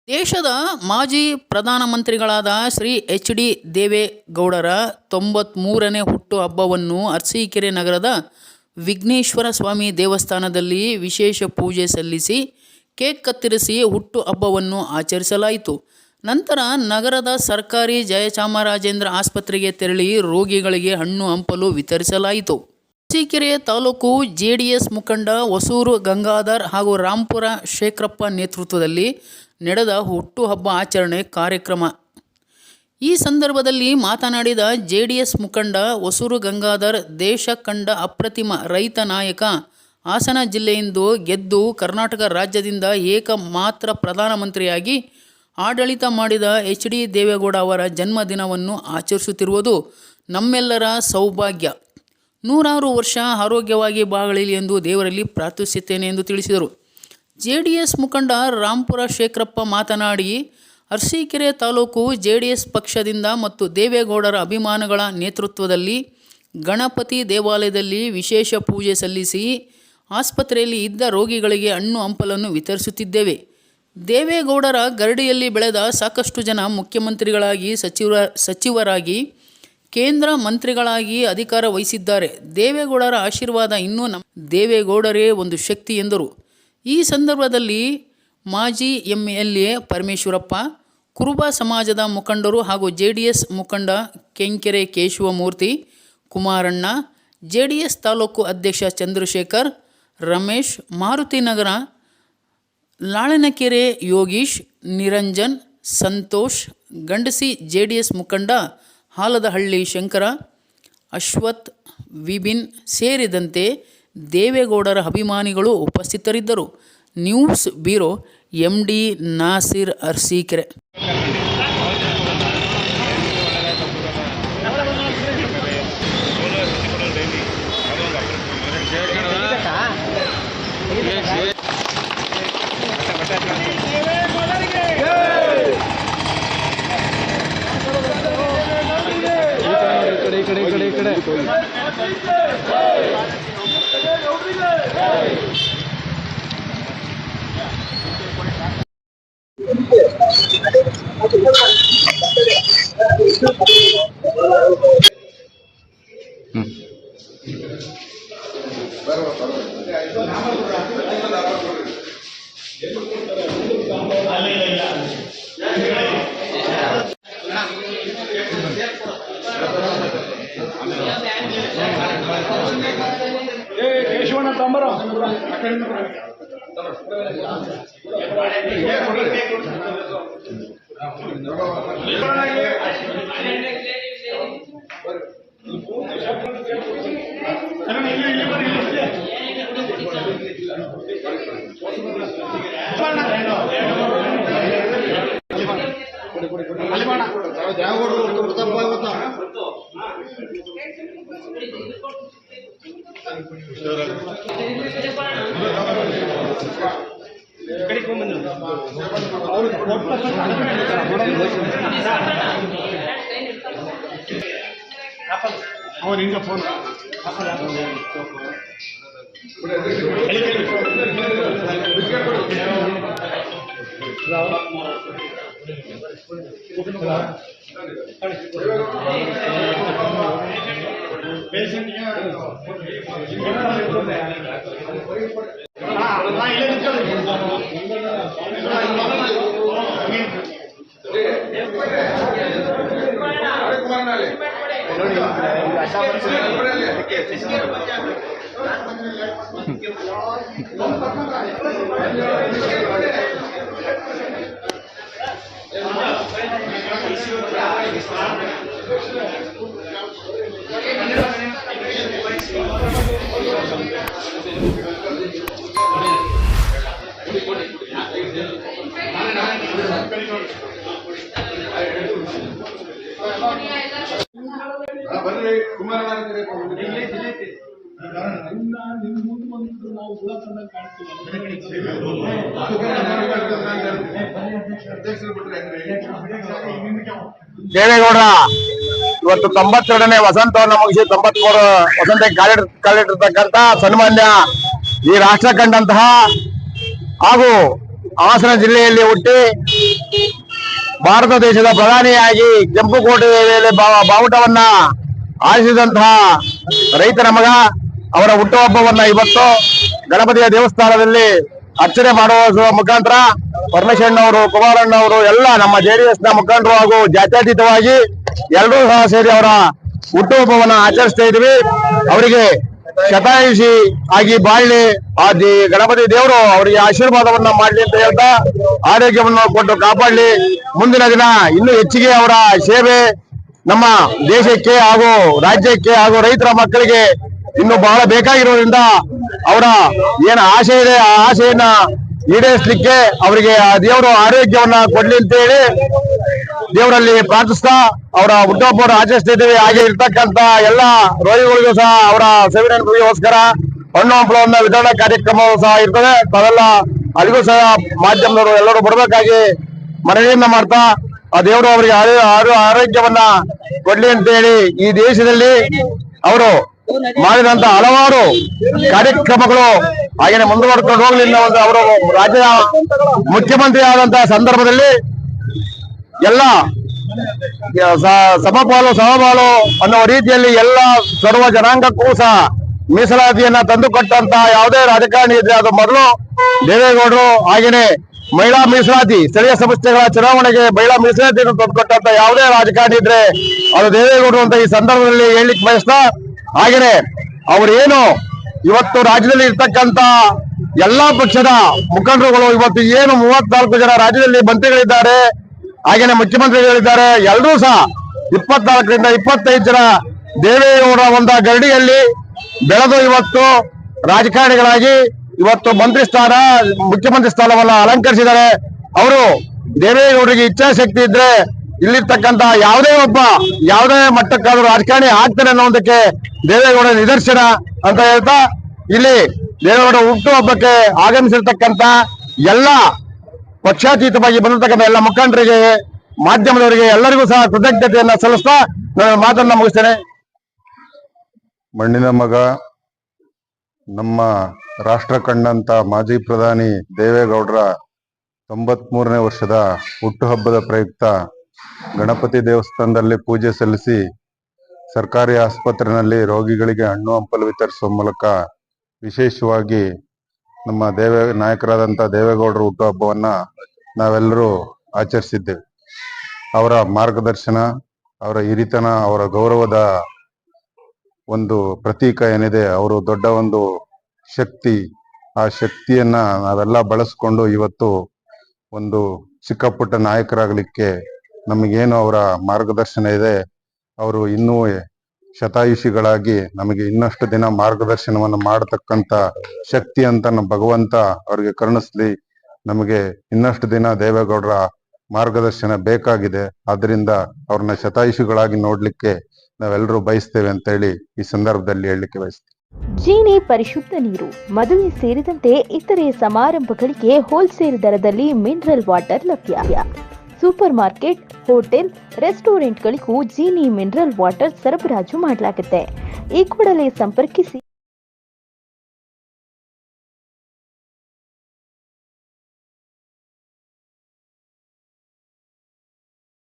ದೇಶದ ಮಾಜಿ ಪ್ರಧಾನಮಂತ್ರಿಗಳಾದ ಶ್ರೀ ಎಚ್.ಡಿ. ದೇವೇಗೌಡರ 93ನೇ ಹುಟ್ಟುಹಬ್ಬವನ್ನು ಅರಸೀಕೆರೆ ನಗರದ ವಿಘ್ನೇಶ್ವರ ಸ್ವಾಮಿ ದೇವಸ್ಥಾನದಲ್ಲಿ ವಿಶೇಷ ಪೂಜೆ ಸಲ್ಲಿಸಿ ಕೇಕ್ ಕತ್ತರಿಸಿ ಹುಟ್ಟುಹಬ್ಬವನ್ನು ಆಚರಿಸಲಾಯಿತು. ನಂತರ ನಗರದ ಸರ್ಕಾರಿ ಜಯಚಾಮರಾಜೇಂದ್ರ ಆಸ್ಪತ್ರೆಗೆ ತೆರಳಿ ರೋಗಿಗಳಿಗೆ ಹಣ್ಣು ಹಂಪಲು ವಿತರಿಸಲಾಯಿತು. ಅರಸೀಕೆರೆ ತಾಲೂಕು ಜೆಡಿಎಸ್ ಮುಖಂಡ ಹೊಸೂರು ಗಂಗಾಧರ್ ಹಾಗೂ ರಾಂಪುರ ಶೇಖರಪ್ಪ ನೇತೃತ್ವದಲ್ಲಿ ನಡೆದ ಹುಟ್ಟುಹಬ್ಬ ಆಚರಣೆ ಕಾರ್ಯಕ್ರಮ. ಈ ಸಂದರ್ಭದಲ್ಲಿ ಮಾತನಾಡಿದ ಜೆಡಿಎಸ್ ಮುಖಂಡ ಹೊಸೂರು ಗಂಗಾಧರ್, ದೇಶ ಕಂಡ ಅಪ್ರತಿಮ ರೈತ ನಾಯಕ, ಹಾಸನ ಜಿಲ್ಲೆಯಿಂದ ಗೆದ್ದು ಕರ್ನಾಟಕ ರಾಜ್ಯದಿಂದ ಏಕಮಾತ್ರ ಪ್ರಧಾನಮಂತ್ರಿಯಾಗಿ ಆಡಳಿತ ಮಾಡಿದ ಎಚ್.ಡಿ. ದೇವೇಗೌಡ ಅವರ ಜನ್ಮದಿನವನ್ನು ಆಚರಿಸುತ್ತಿರುವುದು ನಮ್ಮೆಲ್ಲರ ಸೌಭಾಗ್ಯ. 100 ವರ್ಷ ಆರೋಗ್ಯವಾಗಿ ಬಾಳಲಿ ಎಂದು ದೇವರಲ್ಲಿ ಪ್ರಾರ್ಥಿಸುತ್ತೇನೆ ಎಂದು ತಿಳಿಸಿದರು. ಜೆಡಿಎಸ್ ಮುಖಂಡ ರಾಂಪುರ ಶೇಖರಪ್ಪ ಮಾತನಾಡಿ, ಅರಸೀಕೆರೆ ತಾಲೂಕು ಜೆಡಿಎಸ್ ಪಕ್ಷದಿಂದ ಮತ್ತು ದೇವೇಗೌಡರ ಅಭಿಮಾನಿಗಳ ನೇತೃತ್ವದಲ್ಲಿ ಗಣಪತಿ ದೇವಾಲಯದಲ್ಲಿ ವಿಶೇಷ ಪೂಜೆ ಸಲ್ಲಿಸಿ ಆಸ್ಪತ್ರೆಯಲ್ಲಿ ಇದ್ದ ರೋಗಿಗಳಿಗೆ ಹಣ್ಣು ಹಂಪಲನ್ನು ವಿತರಿಸುತ್ತಿದ್ದೇವೆ. ದೇವೇಗೌಡರ ಗರಡಿಯಲ್ಲಿ ಬೆಳೆದ ಸಾಕಷ್ಟು ಜನ ಮುಖ್ಯಮಂತ್ರಿಗಳಾಗಿ, ಸಚಿವರಾಗಿ, ಕೇಂದ್ರ ಮಂತ್ರಿಗಳಾಗಿ ಅಧಿಕಾರ ವಹಿಸಿದ್ದಾರೆ. ದೇವೇಗೌಡರ ಆಶೀರ್ವಾದ ಇನ್ನೂ ದೇವೇಗೌಡರೇ ಒಂದು ಶಕ್ತಿ ಎಂದರು. ಈ ಸಂದರ್ಭದಲ್ಲಿ ಮಾಜಿ ಎಂ.ಎಲ್.ಎ. ಪರಮೇಶ್ವರಪ್ಪ, ಕುರುಬ ಸಮಾಜದ ಮುಖಂಡರು ಹಾಗೂ ಜೆಡಿಎಸ್ ಮುಖಂಡ ಕೆಂಕೆರೆ ಕೇಶವಮೂರ್ತಿ, ಕುಮಾರಣ್ಣ, ಜೆಡಿಎಸ್ ತಾಲೂಕು ಅಧ್ಯಕ್ಷ ಚಂದ್ರಶೇಖರ್, ರಮೇಶ್, ಮಾರುತಿನಗರ, ಲಾಳನಕೆರೆ ಯೋಗೀಶ್, ನಿರಂಜನ್, ಸಂತೋಷ್, ಗಂಡಸಿ ಜೆಡಿಎಸ್ ಮುಖಂಡ ಹಾಲದಹಳ್ಳಿ ಶಂಕರ, ಅಶ್ವಥ್, ವಿಪಿನ್ ಸೇರಿದಂತೆ ದೇವೇಗೌಡರ ಅಭಿಮಾನಿಗಳು ಉಪಸ್ಥಿತರಿದ್ದರು. News bureau, MD. Nasir, Arasikere. Keshavanna ತಾಂಬರ ಅವನಿಂದ ಫೋನ್ ಬರ್ರಿ ಕುಮಾರಣ್ಣ ದೇವೇಗೌಡ ಇವತ್ತು 92ನೇ ವಸಂತವನ್ನು ಮುಗಿಸಿ 93 ವಸಂತಕ್ಕೆ ಕಾಲಿಟ್ಟಿರ್ತಕ್ಕಂಥ ಸನ್ಮಾನ್ಯ ಈ ರಾಷ್ಟ್ರ ಕಂಡಂತಹ ಹಾಗೂ ಹಾಸನ ಜಿಲ್ಲೆಯಲ್ಲಿ ಹುಟ್ಟಿ ಭಾರತ ದೇಶದ ಪ್ರಧಾನಿಯಾಗಿ ಕೆಂಪುಕೋಟೆಯಲ್ಲಿ ಬಾವುಟವನ್ನ ಆರಿಸಿದಂತಹ ರೈತರ ಮಗ ಅವರ ಹುಟ್ಟುಹಬ್ಬವನ್ನ ಇವತ್ತು ಗಣಪತಿಯ ದೇವಸ್ಥಾನದಲ್ಲಿ ಅರ್ಚನೆ ಮಾಡುವ ಮುಖಾಂತರ ಪರಮೇಶ್ವರಣ್ಣವರು, ಕುಮಾರಣ್ಣವರು ಎಲ್ಲ ನಮ್ಮ ಜೆಡಿಎಸ್ ನ ಮುಖಂಡರು ಹಾಗೂ ಜಾತ್ಯತೀತವಾಗಿ ಎಲ್ಲರೂ ಸಹ ಸೇರಿ ಅವರ ಹುಟ್ಟುಹಬ್ಬವನ್ನ ಆಚರಿಸ್ತಾ ಇದ್ವಿ. ಅವರಿಗೆ ಶತಾಯುಷಿ ಆಗಿ ಬಾಳ್ಲಿ ಆ ಗಣಪತಿ ದೇವರು ಅವರಿಗೆ ಆಶೀರ್ವಾದವನ್ನ ಮಾಡ್ಲಿ ಅಂತ ಹೇಳ್ತಾ ಆರೋಗ್ಯವನ್ನು ಕೊಟ್ಟು ಕಾಪಾಡ್ಲಿ. ಮುಂದಿನ ದಿನ ಇನ್ನೂ ಹೆಚ್ಚಿಗೆ ಅವರ ಸೇವೆ ನಮ್ಮ ದೇಶಕ್ಕೆ ಹಾಗೂ ರಾಜ್ಯಕ್ಕೆ ಹಾಗೂ ರೈತರ ಮಕ್ಕಳಿಗೆ ಇನ್ನು ಬಹಳ ಬೇಕಾಗಿರೋದ್ರಿಂದ ಅವರ ಏನು ಆಸೆ ಇದೆ ಆ ಆಸೆಯನ್ನ ಈಡೇರಿಸಲಿಕ್ಕೆ ಅವರಿಗೆ ಆ ದೇವರು ಆರೋಗ್ಯವನ್ನ ಕೊಡ್ಲಿ ಅಂತ ಹೇಳಿ ದೇವರಲ್ಲಿ ಪ್ರಾರ್ಥಿಸ್ತಾ ಅವರ ಹುಟ್ಟುಹಬ್ಬವನ್ನು ಆಚರಿಸ್ತಾ ಇದ್ದೇವೆ. ಹಾಗೆ ಇರ್ತಕ್ಕಂತ ಎಲ್ಲ ರೋಗಿಗಳಿಗೂ ಸಹ ಅವರ ಸೇವೆಗೋಸ್ಕರ ಹಣ್ಣು ಹಂಪಲವನ್ನ ವಿತರಣಾ ಕಾರ್ಯಕ್ರಮವೂ ಸಹ ಇರ್ತದೆ. ತಾವೆಲ್ಲ ಅಲ್ಲಿಗೂ ಸಹ ಮಾಧ್ಯಮದವರು ಎಲ್ಲರೂ ಬರಬೇಕಾಗಿ ಮನವಿಯನ್ನ ಮಾಡ್ತಾ ಆ ದೇವರು ಅವರಿಗೆ ಆರೋಗ್ಯವನ್ನ ಕೊಡ್ಲಿ ಅಂತ ಹೇಳಿ ಈ ದೇಶದಲ್ಲಿ ಅವರು ಮಾಡಿದಂತ ಹಲವಾರು ಕಾರ್ಯಕ್ರಮಗಳು ಹಾಗೇನೆ ಮುಂದುವರೆದುಕೊಂಡು ಹೋಗ್ಲಿ ಅನ್ನೋ ಒಂದು ಅವರು ರಾಜ್ಯದ ಮುಖ್ಯಮಂತ್ರಿ ಆದಂತಹ ಸಂದರ್ಭದಲ್ಲಿ ಎಲ್ಲ ಸಮಪಾಲು ಅನ್ನೋ ರೀತಿಯಲ್ಲಿ ಎಲ್ಲ ಸರ್ವ ಜನಾಂಗಕ್ಕೂ ಸಹ ಮೀಸಲಾತಿಯನ್ನ ತಂದುಕೊಟ್ಟಂತ ಯಾವುದೇ ರಾಜಕಾರಣಿ ಇದ್ರೆ ಅದು ಮೊದಲು ದೇವೇಗೌಡರು. ಹಾಗೇನೆ ಮಹಿಳಾ ಮೀಸಲಾತಿ, ಸ್ಥಳೀಯ ಸಂಸ್ಥೆಗಳ ಚುನಾವಣೆಗೆ ಮಹಿಳಾ ಮೀಸಲಾತಿಯನ್ನು ತಂದುಕೊಟ್ಟಂತ ಯಾವುದೇ ರಾಜಕಾರಣಿ ಇದ್ರೆ ಅದು ದೇವೇಗೌಡರು ಅಂತ ಈ ಸಂದರ್ಭದಲ್ಲಿ ಹೇಳಲಿಕ್ಕೆ ಬಯಸ್ತಾ, ಹಾಗೇನೆ ಅವರೇನು ಇವತ್ತು ರಾಜ್ಯದಲ್ಲಿ ಇರ್ತಕ್ಕಂತ ಎಲ್ಲಾ ಪಕ್ಷದ ಮುಖಂಡರುಗಳು ಇವತ್ತು ಏನು 34 ಜನ ರಾಜ್ಯದಲ್ಲಿ ಮಂತ್ರಿಗಳಿದ್ದಾರೆ, ಹಾಗೇನೆ ಮುಖ್ಯಮಂತ್ರಿಗಳಿದ್ದಾರೆ, ಎಲ್ಲರೂ ಸಹ 24ರಿಂದ 25 ಜನ ದೇವೇಗೌಡರ ಒಂದು ಗರಡಿಯಲ್ಲಿ ಬೆಳೆದು ಇವತ್ತು ರಾಜಕಾರಣಿಗಳಾಗಿ ಇವತ್ತು ಮಂತ್ರಿ ಸ್ಥಾನ, ಮುಖ್ಯಮಂತ್ರಿ ಸ್ಥಾನವನ್ನ ಅಲಂಕರಿಸಿದ್ದಾರೆ. ಅವರು ದೇವೇಗೌಡರಿಗೆ ಇಚ್ಛಾಶಕ್ತಿ ಇದ್ರೆ ಇಲ್ಲಿರ್ತಕ್ಕಂತ ಯಾವುದೇ ಮಟ್ಟಕ್ಕಾದ್ರೂ ರಾಜಕಾರಣಿ ಆಗ್ತಾರೆ ಅನ್ನೋದಕ್ಕೆ ದೇವೇಗೌಡ ನಿದರ್ಶನ ಅಂತ ಹೇಳ್ತಾ, ಇಲ್ಲಿ ದೇವೇಗೌಡ ಹುಟ್ಟುಹಬ್ಬಕ್ಕೆ ಆಗಮಿಸಿರ್ತಕ್ಕಂತ ಎಲ್ಲ ಪಕ್ಷಾತೀತವಾಗಿ ಬಂದಿರತಕ್ಕಂಥ ಎಲ್ಲ ಮುಖಂಡರಿಗೆ, ಮಾಧ್ಯಮದವರಿಗೆ ಎಲ್ಲರಿಗೂ ಸಹ ಕೃತಜ್ಞತೆಯನ್ನ ಸಲ್ಲಿಸ್ತಾ ನಾನು ಮಾತನ್ನ ಮುಗಿಸ್ತೇನೆ. ಮಣ್ಣಿನ ಮಗ, ನಮ್ಮ ರಾಷ್ಟ್ರ ಕಂಡಂತ ಮಾಜಿ ಪ್ರಧಾನಿ ದೇವೇಗೌಡರ 93ನೇ ವರ್ಷದ ಹುಟ್ಟುಹಬ್ಬದ ಪ್ರಯುಕ್ತ ಗಣಪತಿ ದೇವಸ್ಥಾನದಲ್ಲಿ ಪೂಜೆ ಸಲ್ಲಿಸಿ ಸರ್ಕಾರಿ ಆಸ್ಪತ್ರೆಯಲ್ಲಿ ರೋಗಿಗಳಿಗೆ ಹಣ್ಣು ಹಂಪಲು ವಿತರಿಸುವ ಮೂಲಕ ವಿಶೇಷವಾಗಿ ನಮ್ಮ ನಾಯಕರಾದಂಥ ದೇವೇಗೌಡರ ಹುಟ್ಟುಹಬ್ಬವನ್ನ ನಾವೆಲ್ಲರೂ ಆಚರಿಸಿದ್ದೇವೆ. ಅವರ ಮಾರ್ಗದರ್ಶನ, ಅವರ ಹಿರಿತನ, ಅವರ ಗೌರವದ ಒಂದು ಪ್ರತೀಕ ಏನಿದೆ, ಅವರು ದೊಡ್ಡ ಒಂದು ಶಕ್ತಿ. ಆ ಶಕ್ತಿಯನ್ನ ನಾವೆಲ್ಲ ಬಳಸ್ಕೊಂಡು ಇವತ್ತು ಒಂದು ಚಿಕ್ಕ ಪುಟ್ಟ ನಾಯಕರಾಗಲಿಕ್ಕೆ ನಮಗೇನು ಅವರ ಮಾರ್ಗದರ್ಶನ ಇದೆ, ಅವರು ಇನ್ನೂ ಶತಾಯುಷಿಗಳಾಗಿ ನಮಗೆ ಇನ್ನಷ್ಟು ದಿನ ಮಾರ್ಗದರ್ಶನವನ್ನು ಮಾಡತಕ್ಕಂತ ಶಕ್ತಿ ಅಂತ ಭಗವಂತ ಅವರಿಗೆ ಕರುಣಿಸ್ಲಿ. ನಮಗೆ ಇನ್ನಷ್ಟು ದಿನ ದೇವೇಗೌಡರ ಮಾರ್ಗದರ್ಶನ ಬೇಕಾಗಿದೆ. ಆದ್ರಿಂದ ಅವ್ರನ್ನ ಶತಾಯುಷಿಗಳಾಗಿ ನೋಡ್ಲಿಕ್ಕೆ ನಾವೆಲ್ಲರೂ ಬಯಸ್ತೇವೆ ಅಂತ ಹೇಳಿ ಈ ಸಂದರ್ಭದಲ್ಲಿ ಹೇಳಲಿಕ್ಕೆ ಬಯಸ್ತೇವೆ. ಜೀನಿ ಪರಿಶುದ್ಧ ನೀರು, ಮದುವೆ ಸೇರಿದಂತೆ ಇತರೆ ಸಮಾರಂಭಗಳಿಗೆ ಹೋಲ್ಸೇಲ್ ದರದಲ್ಲಿ ಮಿನರಲ್ ವಾಟರ್ ಲಭ್ಯ. ಸೂಪರ್ ಮಾರ್ಕೆಟ್, ಹೋಟೆಲ್, ರೆಸ್ಟೋರೆಂಟ್ಗಳಿಗೂ ಜೀನಿ ಮಿನರಲ್ ವಾಟರ್ ಸರಬರಾಜು ಮಾಡಲಾಗುತ್ತೆ. ಈ ಕೂಡಲೇ ಸಂಪರ್ಕಿಸಿ.